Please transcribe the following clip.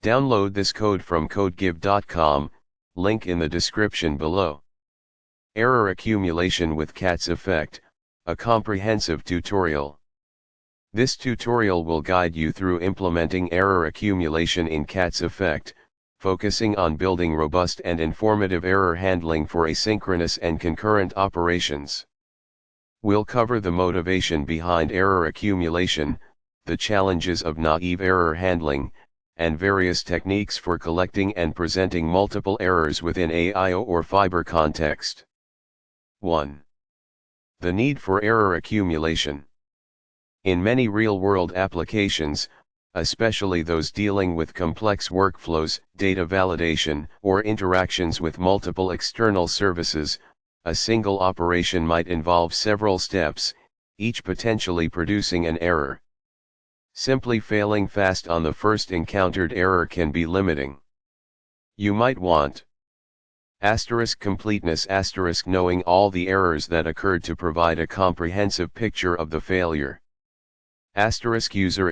Download this code from codegive.com, link in the description below. Error accumulation with CATS effect, a comprehensive tutorial. This tutorial will guide you through implementing error accumulation in CATS effect, focusing on building robust and informative error handling for asynchronous and concurrent operations. We'll cover the motivation behind error accumulation, the challenges of naive error handling, and various techniques for collecting and presenting multiple errors within AIO or fiber context. 1. The need for error accumulation. In many real-world applications, especially those dealing with complex workflows, data validation, or interactions with multiple external services, a single operation might involve several steps, each potentially producing an error. Simply failing fast on the first encountered error can be limiting. You might want *completeness knowing all the errors that occurred to provide a comprehensive picture of the failure. *user